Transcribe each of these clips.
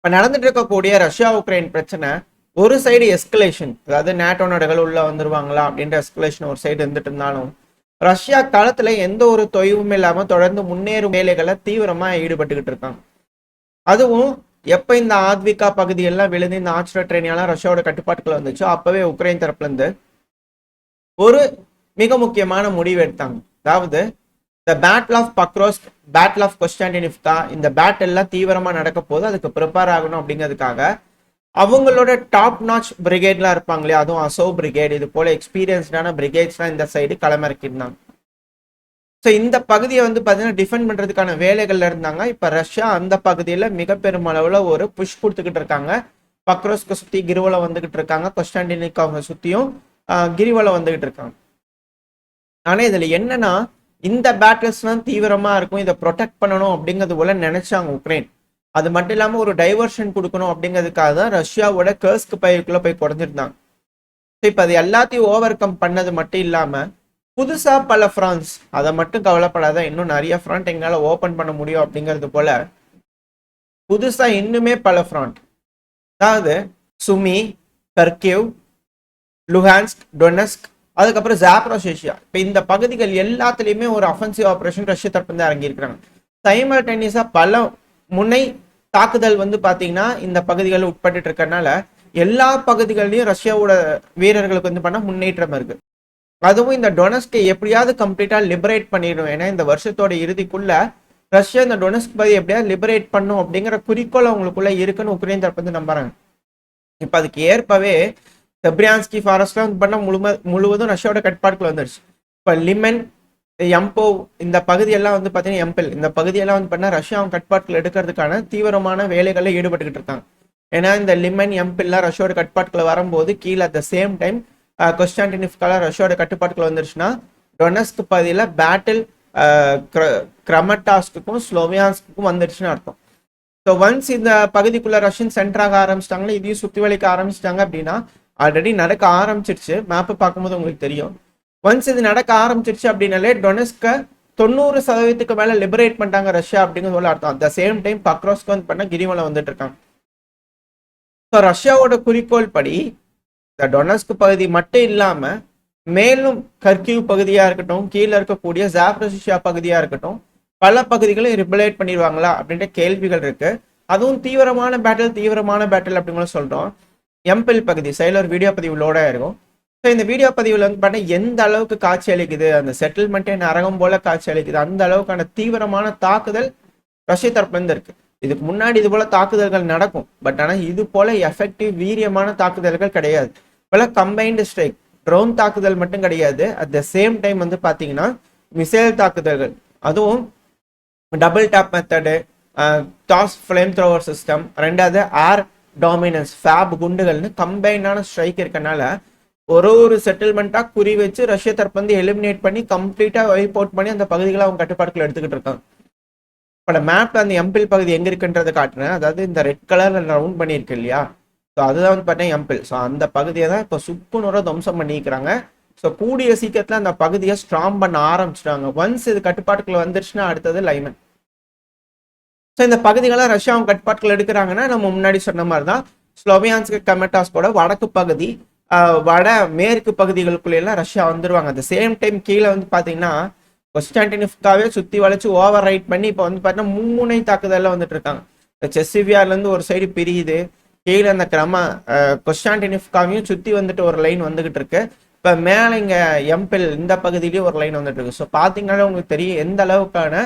இப்போ நடந்துட்டு இருக்கக்கூடிய ரஷ்யா உக்ரைன் பிரச்சனை ஒரு சைடு எஸ்கலேஷன், அதாவது நேட்டோ நாடுகள் உள்ள வந்துருவாங்களா அப்படின்ற எஸ்கலேஷன் ஒரு சைடு இருந்துட்டு இருந்தாலும் ரஷ்யா களத்துல எந்த ஒரு தொய்வும் இல்லாம தொடர்ந்து முன்னேறும் வேலைகளை தீவிரமா ஈடுபட்டுக்கிட்டு இருக்காங்க. அதுவும் எப்ப இந்த ஆத்விகா பகுதி எல்லாம் விழுந்து இந்த ஆர்ச்சர் ட்ரெயினெல்லாம் ரஷ்யாவோட கட்டுப்பாட்டுக்குள்ள வந்துச்சோ அப்பவே உக்ரைன் தரப்புல இருந்து ஒரு மிக முக்கியமான முடிவு எடுத்தாங்க. அதாவது இந்த பேட்டில் ஆஃப் பக்ரோஸ்க், பேட்டில் ஆஃப் கொஸ்டாண்டினிவ்கா, இந்த பேட்டில்லாம் தீவிரமா நடக்க போது அதுக்கு ப்ரிப்பேர் ஆகணும் அப்படிங்கிறதுக்காக அவங்களோட டாப் நாச் பிரிகேட்லாம் இருப்பாங்க இல்லையா, அதுவும் அசோ பிரிகேட், இது போல எக்ஸ்பீரியன்ஸ்டான பிரிகேட்ஸ்லாம் இந்த சைடு களமிறக்கிருந்தாங்க. ஸோ இந்த பகுதியை வந்து பார்த்தீங்கன்னா டிஃபெண்ட் பண்ணுறதுக்கான வேலைகள்ல இருந்தாங்க. இப்போ ரஷ்யா அந்த பகுதியில் மிக பெருமளவில் ஒரு புஷ் கொடுத்துக்கிட்டு இருக்காங்க. பக்ரோஸ்க்கு சுற்றி கிரிவலை வந்துகிட்டு இருக்காங்க, கொஸ்டாண்டினிக்காவை சுற்றியும் கிரிவலை வந்துகிட்டு இருக்காங்க. ஆனால் இதில் என்னன்னா இந்த பேட்டில்ஸ்லாம் தீவிரமாக இருக்கும், இதை ப்ரொடெக்ட் பண்ணணும் அப்படிங்கிறது போல நினைச்சாங்க உக்ரைன். அது மட்டும் இல்லாமல் ஒரு டைவர்ஷன் கொடுக்கணும் அப்படிங்கிறதுக்காக தான் ரஷ்யாவோட கர்ஸ்க் பயிர்க்குள்ளே போய் குறைஞ்சிருந்தாங்க. ஸோ இப்போ அது எல்லாத்தையும் ஓவர் கம் பண்ணது மட்டும் இல்லாமல் புதுசா பல ஃப்ரான்ஸ், அதை மட்டும் கவலைப்படாத, இன்னும் நிறைய ஃப்ரண்ட் எங்களால ஓபன் பண்ண முடியும் அப்படிங்கிறது போல புதுசா இன்னுமே பல ஃப்ரண்ட், அதாவது சுமி, கர்கிவ், லுஹான்ஸ்க், டொனஸ்க், அதுக்கப்புறம் ஜாப்ரோஷியா, இப்போ இந்த பகுதிகள் எல்லாத்துலேயுமே ஒரு அஃபென்சிவ் ஆப்ரேஷன் ரஷ்ய தரப்பு வந்து இறங்கியிருக்கிறாங்க. சைமல்டேனியஸா பல முனை தாக்குதல் வந்து பார்த்தீங்கன்னா இந்த பகுதிகளில் உட்பட்டு இருக்கறனால எல்லா பகுதிகள்லையும் ரஷ்யாவோட வீரர்களுக்கு வந்து பண்ண முன்னேற்றம் இருக்கு. அதுவும் இந்த டொனஸ்கை எப்படியாவது கம்ப்ளீட்டா லிபரேட் பண்ணிடும். ஏன்னா இந்த வருஷத்தோட இறுதிக்குள்ள ரஷ்யா இந்த டொனஸ்க் பகுதியை எப்படியாவது லிபரேட் பண்ணும் அப்படிங்கிற குறிக்கோள் அவங்களுக்குள்ள இருக்குன்னு உக்ரைன் தரப்பு வந்து நம்புறாங்க. இப்ப அதுக்கு ஏற்பவே தெப்ரியான்ஸ்கி ஃபாரஸ்ட்லாம் வந்து பண்ண முழுவதும் ரஷ்யாவோட கட்டுப்பாட்டுக்குள்ள வந்துருச்சு. இப்ப லிமென், எம்போ இந்த பகுதியெல்லாம் வந்து பார்த்தீங்கன்னா எம்பில் இந்த பகுதியெல்லாம் வந்து பண்ண ரஷ்யா அவங்க கட்டுப்பாட்டுல எடுக்கிறதுக்கான தீவிரமான வேலைகளில் ஈடுபட்டுக்கிட்டு இருக்காங்க. ஏன்னா இந்த லிமென், எம்பில்லாம் ரஷ்யாவோட கட்டுப்பாட்டுக்குள்ள வரும்போது கீழே அட் த சேம் டைம் கொஸ்டாண்டினிவ்கால ரஷ்யாவோட கட்டுப்பாட்டுக்குள்ள வந்துருச்சுன்னா டொனஸ்க் பகுதியில் பேட்டில் கிரமட்டாஸ்க்கும் ஸ்லோவியான்ஸ்க்கும் வந்துருச்சுன்னு அர்த்தம். ஸோ ஒன்ஸ் இந்த பகுதிக்குள்ள ரஷ்யன் சென்டராக ஆரம்பிச்சிட்டாங்களா, இதையும் சுற்றி வளைக்க ஆரம்பிச்சிட்டாங்க அப்படின்னா ஆல்ரெடி நடக்க ஆரம்பிச்சிருச்சு, மேப்பு பார்க்கும்போது உங்களுக்கு தெரியும். ஒன்ஸ் இது நடக்க ஆரம்பிச்சிருச்சு அப்படின்னாலே டொனஸ்கை 90% மேல லிபரேட் பண்ணிட்டாங்க ரஷ்யா அப்படிங்கிறது அர்த்தம். அட் த சேம் டைம் பக்ரோஸ்க்கு வந்து பண்ண கிரிவலம் வந்துட்டு இருக்காங்க. ஸோ ரஷ்யாவோட குறிக்கோள் படி இந்த டொனஸ்க் பகுதி மட்டும் இல்லாம மேலும் கர்கிவ் பகுதியா இருக்கட்டும், கீழே இருக்கக்கூடிய ஜாப்ரோசியா பகுதியா இருக்கட்டும், பல பகுதிகளை ரிபலேட் பண்ணிடுவாங்களா அப்படின்ற கேள்விகள் இருக்கு. அதுவும் தீவிரமான பேட்டில் அப்படிங்கிற சொல்றோம். எம்பில் பகுதி சைடில் ஒரு வீடியோ பதிவு லோட இருக்கும். ஸோ இந்த வீடியோ பதிவில் வந்து பார்த்தா எந்த அளவுக்கு காட்சி அளிக்குது, அந்த செட்டில்மெண்ட்டே நரகம் போல காட்சி அளிக்குது, அந்த அளவுக்கான தீவிரமான தாக்குதல் ரஷ்ய தரப்புல இருந்து இருக்கு. இதுக்கு முன்னாடி இது போல தாக்குதல்கள் நடக்கும், பட் ஆனால் இது போல எஃபெக்டிவ் வீரியமான தாக்குதல்கள் கிடையாது. இப்போல கம்பைன்டு ஸ்ட்ரைக், ட்ரோன் தாக்குதல் மட்டும் கிடையாது, அட் த சேம் டைம் வந்து பார்த்தீங்கன்னா மிசைல் தாக்குதல்கள், அதுவும் double top method, toss flame thrower system, ரெண்டாவது ஏர் டாமினன்ஸ், ஃபேப் குண்டுகள்னு கம்பைண்டான ஸ்ட்ரைக் இருக்கனால ஒரு செட்டில்மெண்ட்டாக குறி வச்சு ரஷ்ய தரப்பு வந்து எலிமினேட் பண்ணி கம்ப்ளீட்டாக வைப் அவுட் பண்ணி அந்த பகுதிகளை அவங்க கட்டுப்பாட்டுக்குள்ள எடுத்துக்கிட்டு இருக்காங்க. இப்போ மேப்ல அந்த எம்பில் பகுதி எங்க இருக்குன்றதை காட்டுறேன். அதாவது இந்த ரெட் கலர்ல ரவுண்ட் பண்ணியிருக்கு இல்லையா, ஸோ அதுதான் வந்து பார்த்தீங்கன்னா எம்பில். ஸோ அந்த பகுதியை தான் இப்போ சுக்குநூறாக துவம்சம் பண்ணிக்கிறாங்க. ஸோ கூடிய சீக்கிரத்தில் அந்த பகுதியை ஸ்ட்ராங் பண்ண ஆரம்பிச்சிட்டாங்க. ஒன்ஸ் இது கட்டுப்பாட்டுக்குள்ள வந்துருச்சுன்னா அடுத்தது லைமன். ஸோ இந்த பகுதிகளை ரஷ்யா அவங்க கட்டுப்பாட்டுக்குள்ள எடுக்கிறாங்கன்னா நம்ம முன்னாடி சொன்ன மாதிரி தான் ஸ்லோவியான்ஸ்க் கமெட்டாஸ்கோட வடக்கு பகுதி, வட மேற்கு பகுதிகளுக்குள்ள எல்லாம் ரஷ்யா வந்துருவாங்க. அந்த சேம் டைம் கீழே வந்து பார்த்தீங்கன்னா கொஸ்டாண்டினிவ்காவே சுற்றி வளைச்சு ஓவர் ரைட் பண்ணி இப்போ வந்து பார்த்தீங்கன்னா மும்முனை தாக்குதலில் வந்துட்டு இருக்காங்க. செசிவியார்லேருந்து ஒரு சைடு பிரியுது, கீழே அந்த கொஸ்டாண்டினிவ்காவையும் சுற்றி வந்துட்டு ஒரு லைன் வந்துகிட்டு இருக்கு. இப்போ மேலே இங்கே எம்பில் இந்த பகுதியிலேயும் ஒரு லைன் வந்துட்டு இருக்கு. ஸோ பார்த்தீங்கன்னா உங்களுக்கு தெரியும் எந்த அளவுக்கான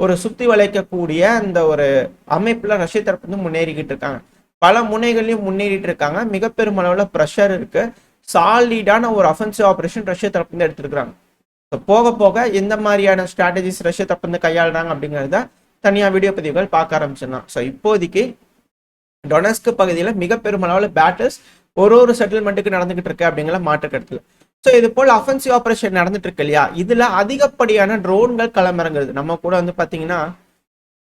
ஒரு சுற்றி வளைக்கக்கூடிய அந்த ஒரு அமைப்பில் ரஷ்ய தரப்பு வந்து முன்னேறிக்கிட்டு இருக்காங்க. பல முனைகளையும் முன்னேறிட்டு இருக்காங்க. மிக பெரும் அளவில் ப்ரெஷர் இருக்கு. சாலிடான ஒரு அஃபென்சிவ் ஆப்ரேஷன் ரஷ்ய தரப்பு வந்து எடுத்துருக்காங்க. ஸோ போக போக எந்த மாதிரியான ஸ்ட்ராட்டஜிஸ் ரஷ்ய தரப்பு வந்து கையாளுறாங்க அப்படிங்கிறத தனியாக வீடியோ பதிவுகள் பார்க்க ஆரம்பிச்சிடலாம். ஸோ இப்போதைக்கு டொனஸ்க் பகுதியில் மிக பெரும் அளவில் பேட்டில்ஸ் ஒரு செட்டில்மெண்ட்டுக்கு நடந்துகிட்டு இருக்கு அப்படிங்கிற மாற்று கருத்துல. ஸோ இது போல் அஃபென்சிவ் ஆப்ரேஷன் நடந்துட்டு இருக்கு இல்லையா, இதுல அதிகப்படியான ட்ரோன்கள் களமிறங்குது. நம்ம கூட வந்து பார்த்தீங்கன்னா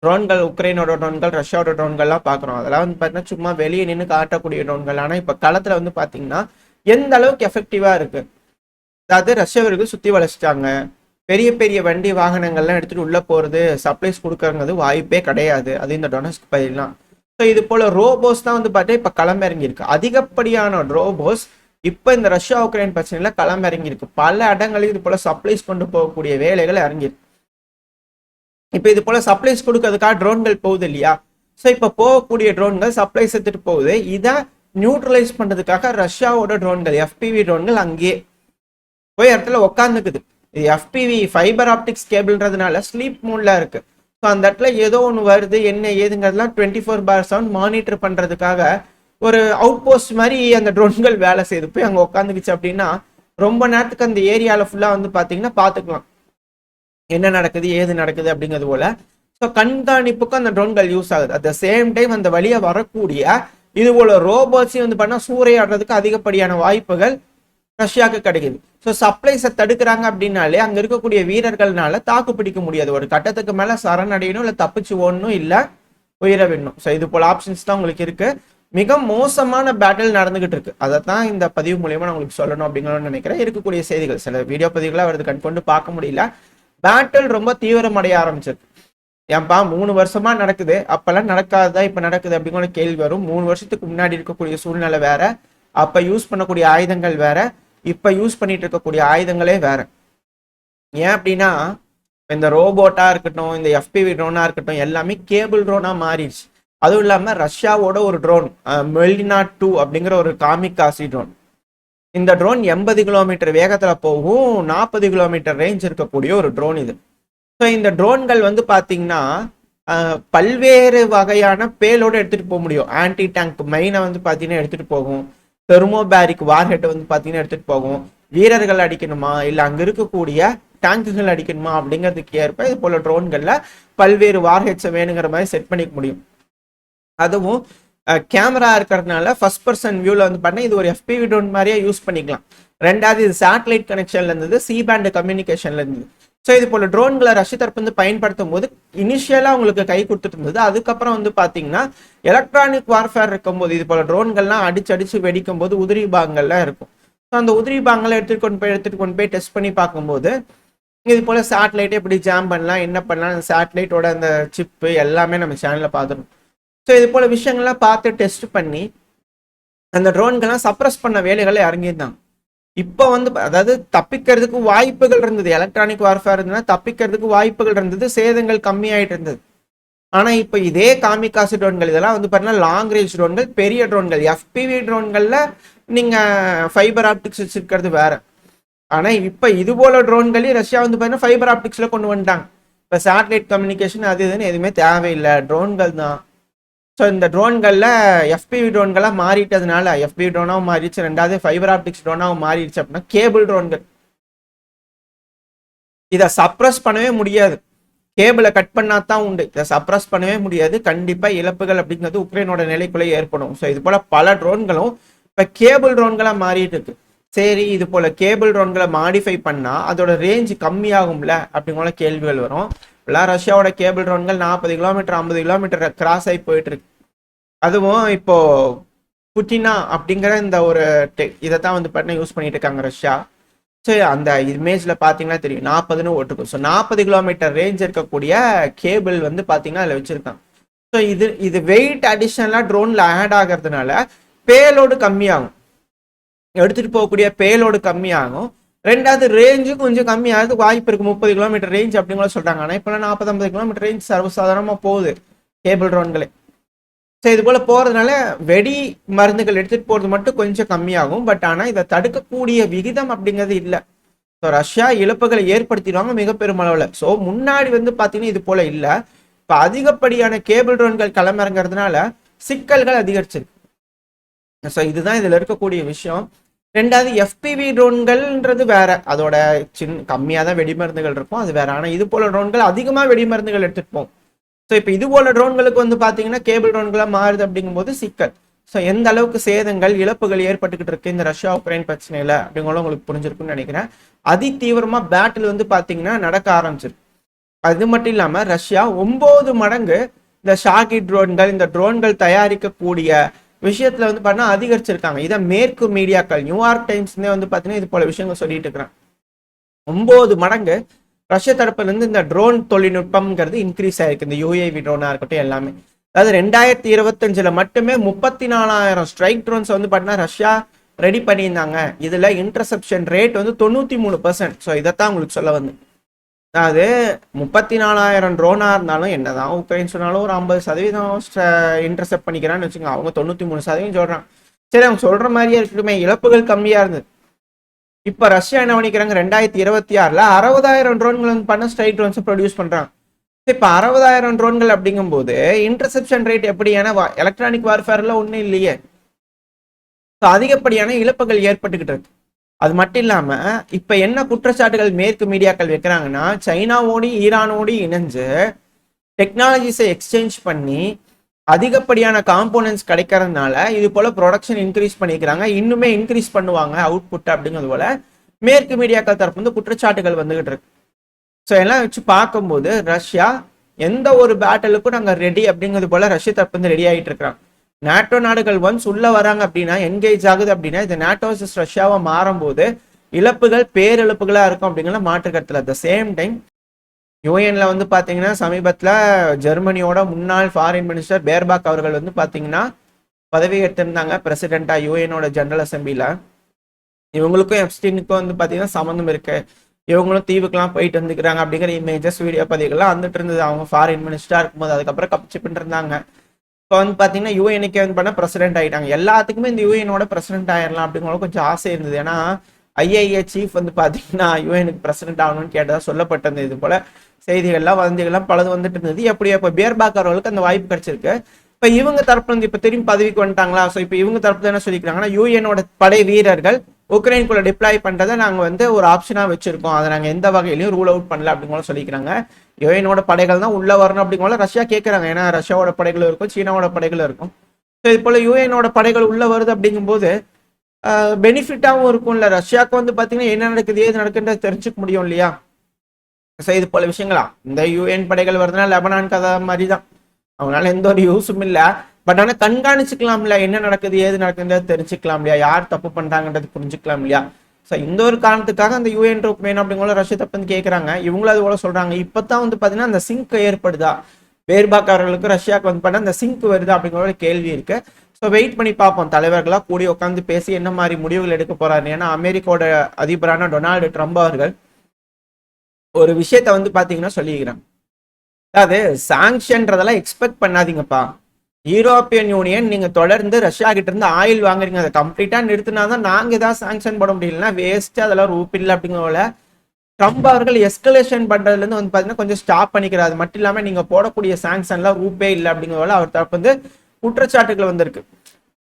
ட்ரோன்கள், உக்ரைனோட ட்ரோன்கள், ரஷ்யாவோட ட்ரோன்கள்லாம் பார்க்குறோம். அதெல்லாம் வந்து பார்த்தீங்கன்னா சும்மா வெளியே நின்று காட்டக்கூடிய ட்ரோன்கள். ஆனால் இப்போ களத்தில் வந்து பார்த்தீங்கன்னா எந்த அளவுக்கு எஃபெக்டிவாக இருக்கு. அதாவது ரஷ்யவர்கள் சுற்றி வளைச்சிட்டாங்க, பெரிய பெரிய வண்டி வாகனங்கள்லாம் எடுத்துட்டு உள்ள போகிறது, சப்ளைஸ் கொடுக்கறது வாய்ப்பே கிடையாது. அது இந்த டொனஸ்க் பகுதியெல்லாம் ஸோ இது போல ரோபோஸ் தான் வந்து பார்த்தா இப்போ களமிறங்கியிருக்கு. அதிகப்படியான ரோபோஸ் இப்போ இந்த ரஷ்யா உக்ரைன் பிரச்சனையில களமிறங்கியிருக்கு. பல இடங்களில் இது போல சப்ளைஸ் கொண்டு போகக்கூடிய வேலைகள் இறங்கியிருக்கு. இப்போ இது போல சப்ளைஸ் கொடுக்கறதுக்காக ட்ரோன்கள் போகுது இல்லையா? ஸோ இப்போ போகக்கூடிய ட்ரோன்கள் சப்ளைஸ் எடுத்துட்டு போகுது. இதை நியூட்ரலைஸ் பண்றதுக்காக ரஷ்யாவோட ட்ரோன்கள் FPV ட்ரோன்கள் அங்கேயே போய் இடத்துல உட்காந்துக்குது. இது FPV ஃபைபர் ஆப்டிக்ஸ் கேபிள்ன்றதுனால ஸ்லீப் மோட்ல இருக்கு. ஸோ அந்த இடத்துல ஏதோ ஒன்று வருது, என்ன ஏதுங்கிறதுலாம் 24/7 மானிட்டர் பண்றதுக்காக ஒரு அவுட் போஸ்ட் மாதிரி அந்த ட்ரோன்கள் வேலை செய்யுது. போய் அங்கே உட்காந்துக்குச்சு அப்படின்னா ரொம்ப நேரத்துக்கு அந்த ஏரியாவில் ஃபுல்லாக வந்து பார்த்தீங்கன்னா பார்த்துக்கலாம் என்ன நடக்குது ஏது நடக்குது அப்படிங்கிறது போல. ஸோ கண்காணிப்புக்கும் அந்த ட்ரோன்கள் யூஸ் ஆகுது. அட் த சேம் டைம் அந்த வழியாக வரக்கூடிய இது போல ரோபோட்ஸையும் வந்து பண்ணால் சூறையாடுறதுக்கு அதிகப்படியான வாய்ப்புகள் ரஷ்யாவுக்கு கிடைக்குது. ஸோ சப்ளைஸை தடுக்கிறாங்க அப்படின்னாலே அங்கே இருக்கக்கூடிய வீரர்கள்னால தாக்கு பிடிக்க முடியாது. ஒரு கட்டத்துக்கு மேலே சரணடையணும், இல்லை தப்பிச்சு ஓடணும், இல்லை உயிரை விடணும். ஸோ இது போல ஆப்ஷன்ஸ் தான் உங்களுக்கு இருக்கு. மிக மோசமான பேட்டில் நடந்துகிட்டு இருக்கு. அதை தான் இந்த பதிவு மூலியமா நான் உங்களுக்கு சொல்லணும் அப்படிங்கணும்னு நினைக்கிறேன். இருக்கக்கூடிய செய்திகள் சில வீடியோ பதிவுகளாக வருது கண்கொண்டு பார்க்க முடியல. பேட்டில் ரொம்ப தீவிரமடைய ஆரம்பிச்சிருக்கு. ஏன்பா 3 வருஷமா நடக்குது, அப்பெல்லாம் நடக்காததா இப்ப நடக்குது அப்படிங்கிற கேள்வி வரும். 3 வருஷத்துக்கு முன்னாடி இருக்கக்கூடிய சூழ்நிலை வேற, அப்ப யூஸ் பண்ணக்கூடிய ஆயுதங்கள் வேற, இப்ப யூஸ் பண்ணிட்டு இருக்கக்கூடிய ஆயுதங்களே வேற. ஏன் அப்படின்னா இந்த ரோபோட்டா இருக்கட்டும், இந்த FPV ட்ரோனா இருக்கட்டும், எல்லாமே கேபிள் ட்ரோனா மாறிடுச்சு. அதுவும் இல்லாம ரஷ்யாவோட ஒரு ட்ரோன் மெல்டினா 2 அப்படிங்கிற ஒரு காமிகாசி ட்ரோன். இந்த ட்ரோன் 80 கிலோமீட்டர் வேகத்துல போகும், 40 கிலோமீட்டர் ரேஞ்ச் இருக்கக்கூடிய ஒரு ட்ரோன் இது. ஸோ இந்த ட்ரோன்கள் வந்து பார்த்தீங்கன்னா பல்வேறு வகையான பேலோடு எடுத்துகிட்டு போக முடியும். ஆன்டி டேங்க் மெயினை வந்து பார்த்தீங்கன்னா எடுத்துகிட்டு போகும். தெர்மோபேரிக் வார்ஹெட்டை வந்து பார்த்தீங்கன்னா எடுத்துகிட்டு போகும். வீரர்கள் அடிக்கணுமா இல்லை அங்கே இருக்கக்கூடிய டேங்குகள் அடிக்கணுமா அப்படிங்கிறதுக்கு ஏற்ப இது போல ட்ரோன்களில் பல்வேறு வார்ஹெட்ஸை வேணுங்கிற மாதிரி செட் பண்ணிக்க முடியும். அதுவும் கேமரா இருக்கிறதுனால ஃபர்ஸ்ட் பர்சன் வியூவில் வந்து பார்த்தீங்கன்னா இது ஒரு FPV ட்ரோன் மாதிரியே யூஸ் பண்ணிக்கலாம். ரெண்டாவது இது சேட்டலைட் கனெக்ஷன்ல இருந்தது, C பேண்ட் கம்யூனிகேஷன்ல இருந்தது. ஸோ இது போல ட்ரோன்களை ரஷ்ய தரப்பு வந்து பயன்படுத்தும் போது இனிஷியலாக உங்களுக்கு கை கொடுத்துட்டு இருந்தது. அதுக்கப்புறம் வந்து பார்த்தீங்கன்னா எலக்ட்ரானிக் வார்ஃபேர் இருக்கும்போது இது போல ட்ரோன்கள்லாம் அடிச்சு வெடிக்கும் போது உதிரி பாகங்கள்லாம் இருக்கும். ஸோ அந்த உதிரி பாகங்களை எடுத்துட்டு கொண்டு போய் டெஸ்ட் பண்ணி பார்க்கும்போது இது போல சேட்டலைட்டை எப்படி ஜாம் பண்ணலாம், என்ன பண்ணலாம், அந்த சேட்டலைட்டோட அந்த சிப்பு எல்லாமே நம்ம சேனலில் பார்த்துருக்கோம். ஸோ இது போல விஷயங்கள்லாம் பார்த்து டெஸ்ட் பண்ணி அந்த ட்ரோன்கள்லாம் சப்ரஸ் பண்ண வேலைகளை இறங்கியிருந்தாங்க. இப்போ வந்து அதாவது தப்பிக்கிறதுக்கு வாய்ப்புகள் இருந்தது. எலக்ட்ரானிக் வார்ஃபேர் இருந்ததுன்னா தப்பிக்கிறதுக்கு வாய்ப்புகள் இருந்தது, சேதங்கள் கம்மியாயிட்டு இருந்தது. ஆனா இப்போ இதே காமிகாசி ட்ரோன்கள் இதெல்லாம் வந்து பார்த்தீங்கன்னா லாங் ரேஞ்ச் ட்ரோன்கள், பெரிய ட்ரோன்கள். FPV ட்ரோன்கள்ல நீங்க ஃபைபர் ஆப்டிக்ஸ் வச்சிருக்கிறது வேற. ஆனா இப்ப இது போல ட்ரோன்களையும் ரஷ்யா வந்து பார்த்தீங்கன்னா ஃபைபர் ஆப்டிக்ஸ்ல கொண்டு வந்துட்டாங்க. இப்போ சேட்டலைட் கம்யூனிகேஷன் அது இதுன்னு எதுவுமே தேவையில்லை, ட்ரோன்கள் தான். ஸோ இந்த ட்ரோன்களில் FPV ட்ரோன்களாக மாறிட்டதுனால FPV ட்ரோனாகவும் மாறிடுச்சு, ரெண்டாவது ஃபைபர் ஆப்டிக்ஸ் ட்ரோனாகவும் மாறிடுச்சு. அப்படின்னா கேபிள் ட்ரோன்கள் இதை சப்ரஸ் பண்ணவே முடியாது. கேபிளை கட் பண்ணா தான் உண்டு, இதை சப்ரஸ் பண்ணவே முடியாது. கண்டிப்பாக இழப்புகள் அப்படிங்கிறது உக்ரைனோட நிலைக்குள்ளே ஏற்படும். ஸோ இது போல பல ட்ரோன்களும் இப்போ கேபிள் ட்ரோன்களாக மாறிட்டு இருக்கு. சரி, இது போல கேபிள் ட்ரோன்களை மாடிஃபை பண்ணா அதோட ரேஞ்ச் கம்மியாகும்ல அப்படிங்கிற கேள்விகள் வரும். இப்பெல்லாம் ரஷ்யாவோட கேபிள் ட்ரோன்கள் 40 கிலோமீட்டர் 50 கிலோமீட்டர் கிராஸ் ஆகி போயிட்டு இருக்கு. அதுவும் இப்போ புட்டினா அப்படிங்கிற இந்த ஒரு இதை தான் வந்து பார்த்தீங்கன்னா யூஸ் பண்ணிட்டு இருக்காங்க ரஷ்யா. ஸோ அந்த இமேஜ்ல பார்த்தீங்கன்னா தெரியும் 40ன்னு ஓட்டுக்கும். ஸோ 40 கிலோமீட்டர் ரேஞ்ச் இருக்கக்கூடிய கேபிள் வந்து பார்த்தீங்கன்னா அதில் வச்சிருக்காங்க. ஸோ இது வெயிட் அடிஷனலாக ட்ரோனில் ஆட் ஆகிறதுனால பேலோடு கம்மியாகும், எடுத்துட்டு போகக்கூடிய பேலோடு கம்மியாகும். ரெண்டாவது ரேஞ்சு கொஞ்சம் கம்மியாகிறது வாய்ப்பு இருக்கு. 30 கிலோமீட்டர் ரேஞ்ச் அப்படிங்கிற சொல்றாங்க. ஆனால் இப்போலாம் 40-50 கிலோமீட்டர் ரேஞ்ச் சர்வசாதாரணமாக போகுது கேபிள் ட்ரோன்களே. ஸோ இது போல போறதுனால வெடி மருந்துகள் எடுத்துட்டு போறது மட்டும் கொஞ்சம் கம்மியாகும். பட் ஆனால் இதை தடுக்கக்கூடிய விகிதம் அப்படிங்கிறது இல்லை. ஸோ ரஷ்யா இழப்புகளை ஏற்படுத்திடுவாங்க மிக பெருமளவில். ஸோ முன்னாடி வந்து பார்த்தீங்கன்னா இது போல இல்லை. இப்போ அதிகப்படியான கேபிள் ட்ரோன்கள் களமிறங்கிறதுனால சிக்கல்கள் அதிகரிச்சிருக்கு. ஸோ இதுதான் இதில் இருக்கக்கூடிய விஷயம். ரெண்டாவது FPV ட்ரோன்கள்ன்றது வேற, அதோட கம்மியாக தான் வெடிமருந்துகள் இருக்கும், அது வேற. ஆனால் இது போல ட்ரோன்கள் அதிகமாக வெடிமருந்துகள் எடுத்துட்டு போகும். ஸோ இப்போ இது போல ட்ரோன்களுக்கு வந்து பார்த்தீங்கன்னா கேபிள் ட்ரோன்களாக மாறுது அப்படிங்கும்போது சிக்கல். ஸோ எந்த அளவுக்கு சேதங்கள் இழப்புகள் ஏற்பட்டுக்கிட்டு இருக்கு இந்த ரஷ்யா உக்ரைன் பிரச்சனையில அப்படிங்கிறத உங்களுக்கு புரிஞ்சிருக்குன்னு நினைக்கிறேன். அதி தீவிரமா பேட்டில் வந்து பார்த்தீங்கன்னா நடக்க ஆரம்பிச்சிருக்கு. அது மட்டும் இல்லாமல் ரஷ்யா 9 மடங்கு இந்த ஷாகி ட்ரோன்கள், இந்த ட்ரோன்கள் தயாரிக்கக்கூடிய விஷயத்துல வந்து பார்த்தீங்கன்னா அதிகரிச்சிருக்காங்க. இதை மேற்கு மீடியாக்கள் நியூயார்க் டைம்ஸ்லேயே வந்து பார்த்தீங்கன்னா இது போல விஷயங்கள் சொல்லிட்டு இருக்கிறான். 9 மடங்கு ரஷ்ய தரப்புல இருந்து இந்த ட்ரோன் தொழில்நுட்பம்ங்கிறது இன்க்ரீஸ் ஆயிருக்கு. இந்த UAV ட்ரோனா இருக்கட்டும் எல்லாமே. அதாவது 2025 மட்டுமே 34,000 ஸ்ட்ரைக் ட்ரோன்ஸ் வந்து பார்த்தீங்கன்னா ரஷ்யா ரெடி பண்ணியிருந்தாங்க. இதுல இன்டர்செப்ஷன் ரேட் வந்து 93%. ஸோ இதைத்தான் உங்களுக்கு சொல்ல வந்து, அதாவது 34,000 ட்ரோனா இருந்தாலும் என்னதான் உக்ரைன் சொன்னாலும் ஒரு 50% இன்டர்செப்ட் பண்ணிக்கிறான்னு வச்சுக்கோங்க. அவங்க 93% சொல்றாங்க. சரி, அவங்க சொல்ற மாதிரியே இருக்கட்டுமே, இழப்புகள் கம்மியா இருந்தது. இப்ப ரஷ்யா என்ன பண்ணிக்கிறாங்க, 2026 60,000 ட்ரோன்கள் வந்து பண்ண ஸ்ட்ரைக் ட்ரோன்ஸ் ப்ரொடியூஸ் பண்றாங்க. இப்ப 60,000 ட்ரோன்கள் அப்படிங்கும்போது இன்டர்செப்ஷன் ரேட் எப்படி? ஏன்னா எலக்ட்ரானிக் வார்ஃபேர்ல ஒன்றும் இல்லையே. அதிகப்படியான இழப்புகள் ஏற்பட்டுக்கிட்டு இருக்கு. அது மட்டும் இல்லாம இப்ப என்ன குற்றச்சாட்டுகள் மேற்கு மீடியாக்கள் வைக்கிறாங்கன்னா, சைனாவோடு ஈரானோடு இணைஞ்சு டெக்னாலஜிஸை எக்ஸ்சேஞ்ச் பண்ணி அதிகப்படியான காம்போனன்ட்ஸ் கிடைக்கிறதுனால இது போல ப்ரொடக்ஷன் இன்க்ரீஸ் பண்ணிக்கிறாங்க, இன்னுமே இன்க்ரீஸ் பண்ணுவாங்க அவுட்புட் அப்படிங்கிறது போல மேற்கு மீடியாக்கள் தரப்பு வந்து குற்றச்சாட்டுகள் வந்துகிட்டு இருக்கு. ஸோ எல்லாம் வச்சு பார்க்கும்போது ரஷ்யா எந்த ஒரு பேட்டலுக்கும் நாங்கள் ரெடி அப்படிங்கிறது போல ரஷ்யா தரப்பு வந்து ரெடி ஆகிட்டு இருக்கிறாங்க. நாட்டோ நாடுகள் ஒன்ஸ் உள்ள வராங்க அப்படின்னா, என்கேஜ் ஆகுது அப்படின்னா, இது நாட்டோ வர்சஸ் ரஷ்யாவை மாறும்போது இழப்புகள் பேரிழப்புகளா இருக்கும் அப்படிங்கிற மாற்று கருத்துல. அட் த சேம் டைம் யூஎன்ல வந்து பாத்தீங்கன்னா சமீபத்துல ஜெர்மனியோட முன்னாள் ஃபாரின் மினிஸ்டர் பேர்பாக் அவர்கள் வந்து பாத்தீங்கன்னா பதவி ஏற்றிருந்தாங்க பிரசிடென்டா யூஎனோட ஜெனரல் அசம்பிளில. இவங்களுக்கும் எப்ஸ்டீனுக்கும் வந்து பாத்தீங்கன்னா சம்மந்தம் இருக்கு, இவங்களும் தீவுக்கெல்லாம் போயிட்டு வந்துக்கிறாங்க அப்படிங்கிற இமேஜஸ் வீடியோ பதிவுகள்லாம் வந்துட்டு இருந்தது அவங்க ஃபாரின் மினிஸ்டரா இருக்கும்போது. அதுக்கப்புறம் கப்பிச்சுப்பிட்டு இருந்தாங்க. இப்போ வந்து பாத்தீங்கன்னா யூஎனுக்கே வந்து பண்ண பிரசிடென்ட் ஆயிட்டாங்க. எல்லாத்துக்குமே இந்த யூஎனோட பிரசிடென்ட் ஆயிடலாம் அப்படிங்கிற கொஞ்சம் ஆசை இருந்தது. ஏன்னா ஐஏஏ சீஃப் வந்து பாத்தீங்கன்னா யூஎனுக்கு பிரசிடென்ட் ஆகணும்னு கேட்டதா சொல்லப்பட்டிருந்தது. இது போல செய்திகள்லாம் வதந்திகள்லாம் பலது வந்துட்டு இருந்தது. எப்படியா இப்போ பேர்பாக் அவர்களுக்கு அந்த வாய்ப்பு கிடைச்சிருக்கு. இப்ப இவங்க தரப்புல இருந்து இப்ப திரும்பி பதவிக்கு வந்துட்டாங்களா? ஸோ இப்போ இவங்க தரப்புல என்ன சொல்லிக்கிறாங்கன்னா, யூஎனோட படை வீரர்கள் உக்ரைனுக்குள்ள டிப்ளாய் பண்றதை நாங்க வந்து ஒரு ஆப்ஷனா வச்சிருக்கோம், அதை நாங்க எந்த வகையிலையும் ரூல் அவுட் பண்ணல அப்படிங்கிற சொல்லிக்கிறாங்க. யூஎனோட படைகள் தான் உள்ள வரணும் அப்படிங்கிற ரஷ்யா கேட்கறாங்க. ஏன்னா ரஷ்யாவோட படைகளும் இருக்கும், சீனாவோட படைகளும் இருக்கும். ஸோ இது போல யூஎனோட படைகள் உள்ள வருது அப்படிங்கும்போது பெனிஃபிட்டாகவும் இருக்கும்ல. ரஷ்யாவுக்கு வந்து பாத்தீங்கன்னா என்ன நடக்குது ஏது நடக்குன்றது தெரிஞ்சுக்க முடியும் இல்லையா? ஸோ இது போல விஷயங்களா இந்த யூஎன் படைகள் வருதுன்னா லெபனான் கதை மாதிரி தான், அவங்களால எந்த ஒரு யூஸும் இல்லை. பட் ஆனால் கண்காணிச்சுக்கலாம்ல, என்ன நடக்குது ஏது நடக்குதுன்றது தெரிஞ்சுக்கலாம் இல்லையா, யார் தப்பு பண்றாங்கன்றது புரிஞ்சுக்கலாம் இல்லையா? ஸோ இந்த ஒரு காரணத்துக்காக அந்த யூஎன் ட்ரூப் வேணும் அப்படிங்கிற ரஷ்யா தப்பு வந்து கேட்கறாங்க. இவங்களும் அது போல சொல்றாங்க. இப்பதான் வந்து பாத்தீங்கன்னா அந்த சிங்க் ஏற்படுதா பேர்பாக் அவர்களுக்கு ரஷ்யாவுக்கு வந்து பண்ண அந்த சிங்க் வருதா அப்படிங்கிற ஒரு கேள்வி இருக்கு. ஸோ வெயிட் பண்ணி பார்ப்போம், தலைவர்களா கூடி உட்காந்து பேசி என்ன மாதிரி முடிவுகள் எடுக்க போறாரு. ஏன்னா அமெரிக்காவோட அதிபரான டொனால்டு ட்ரம்ப் அவர்கள் ஒரு விஷயத்த வந்து பாத்தீங்கன்னா சொல்லிக்கிறாங்க, அதாவது சாங்ஷன்றதெல்லாம் எக்ஸ்பெக்ட் பண்ணாதீங்கப்பா. யூரோப்பியன் யூனியன் நீங்க தொடர்ந்து ரஷ்யா கிட்ட இருந்து ஆயில் வாங்குறீங்க, அதை கம்ப்ளீட்டா நிறுத்தினாதான் நாங்க ஏதாவது சாங்ஷன் போட முடியலன்னா வேஸ்ட், அதெல்லாம் ரூப் இல்லை அப்படிங்கிறத ட்ரம்ப் அவர்கள் எஸ்கலேஷன் பண்றதுல இருந்து வந்து பாத்தீங்கன்னா கொஞ்சம் ஸ்டாப் பண்ணிக்கிறார். அது மட்டும் இல்லாம நீங்க போடக்கூடிய சாங்ஷன்லாம் ரூப்பே இல்லை அப்படிங்கிறதால அவர் தரப்பு வந்து குற்றச்சாட்டுகள் வந்திருக்கு.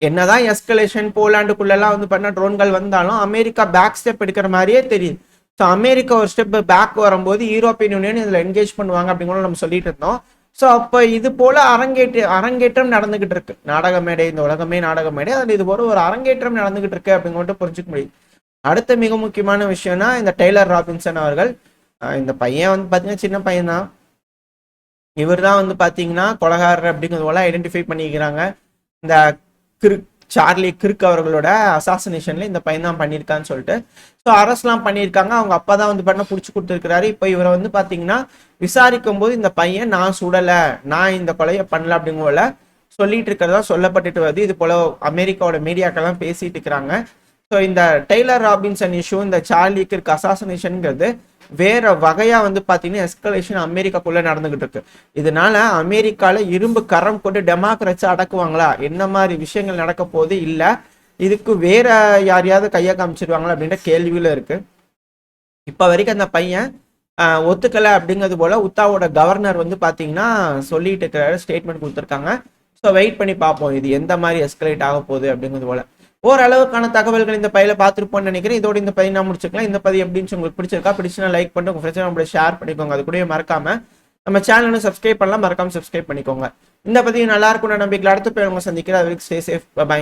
என்னதான் எஸ்கலேஷன் போலாண்டுக்குள்ளெல்லாம் வந்து பண்ண ட்ரோன்கள் வந்தாலும் அமெரிக்கா பேக் ஸ்டெப் எடுக்கிற மாதிரியே தெரியுது. ஸோ அமெரிக்கா ஒரு ஸ்டெப் பேக் வரும்போது யூரோப்பியன் யூனியன் இதில் என்கேஜ் பண்ணுவாங்க அப்படிங்கிற நம்ம சொல்லிட்டு இருந்தோம். ஸோ அப்போ இது போல அரங்கேற்றம் நடந்துகிட்டு இருக்கு. நாடக மேடை, இந்த உலகமே நாடக மேடை, அதில் இது போல ஒரு அரங்கேற்றம் நடந்துகிட்டு இருக்கு அப்படிங்கிட்ட புரிஞ்சுக்க முடியும். அடுத்த மிக முக்கியமான விஷயம்னா இந்த டெய்லர் ராபின்சன் அவர்கள். இந்த பையன் வந்து பார்த்தீங்கன்னா சின்ன பையன் தான். இவர் தான் வந்து பார்த்தீங்கன்னா கொலகாரர் அப்படிங்கிறது போல ஐடென்டிஃபை பண்ணிக்கிறாங்க. இந்த சார்லி கிர்க் அவர்களோட அசாசினேஷன்ல இந்த பையன் தான் பண்ணியிருக்கான்னு சொல்லிட்டு ஸோ அரஸ்ட்லாம் பண்ணியிருக்காங்க. அவங்க அப்பா தான் வந்து பண்ண பிடிச்சி கொடுத்துருக்கிறாரு. இப்போ இவரை வந்து பார்த்தீங்கன்னா விசாரிக்கும் போது இந்த பையன் நான் சுடலை, நான் இந்த கொலையை பண்ணல அப்படிங்கிற போல சொல்லிட்டு இருக்கிறதா சொல்லப்பட்டுட்டு வருது. இது போல அமெரிக்காவோட மீடியாக்கெல்லாம் பேசிட்டு இருக்கிறாங்க. ஸோ இந்த டெய்லர் ராபின்சன் இஷ்யூ, இந்த சார்லி கிர்க் அசாசினேஷன்ங்கிறது வேற வகையா வந்து பாத்தீங்கன்னா எஸ்கலேஷன் அமெரிக்காக்குள்ள நடந்துகிட்டு இருக்கு. இதனால அமெரிக்கால இரும்பு கரம் கொண்டு டெமோக்ரட்ஸ் அடக்குவாங்களா, என்ன மாதிரி விஷயங்கள் நடக்க போது இல்ல இதுக்கு வேற யாரையாவது கையை காமிச்சிருவாங்களா அப்படின்ற கேள்வியில இருக்கு. இப்ப வரைக்கும் அந்த பையன் ஒத்துக்கல அப்படிங்கிறது போல உத்தாவோட கவர்னர் வந்து பாத்தீங்கன்னா சொல்லிட்டு இருக்கிற ஸ்டேட்மெண்ட் கொடுத்துருக்காங்க. ஸோ வெயிட் பண்ணி பார்ப்போம் இது எந்த மாதிரி எஸ்கலேட் ஆக போகுது அப்படிங்கிறது போல. ஓரளவுக்கான தகவல்கள் இந்த பையில பார்த்துருப்போம்னு நினைக்கிறேன். இதோட இந்த பதிவு நான் முடிச்சுக்கலாம். இந்த பதிவு எப்படின்னு உங்களுக்கு பிடிச்சிருக்கா, பிடிச்சுன்னா லைக் பண்ணிட்டு உங்க ஃப்ரெண்ட்ஸ் நம்மளோட ஷேர் பண்ணிக்கோங்க. அது கூட மறக்காம நம்ம சேனலும் சப்ஸ்கிரைப் பண்ணலாம், மறக்காம சப்ஸ்கிரைப் பண்ணிக்கோங்க. இந்த பதிவு நல்லா இருக்கும் நம்பிக்கையில் அடுத்த பேர் உங்க சந்திக்கிறேன். Stay safe, by.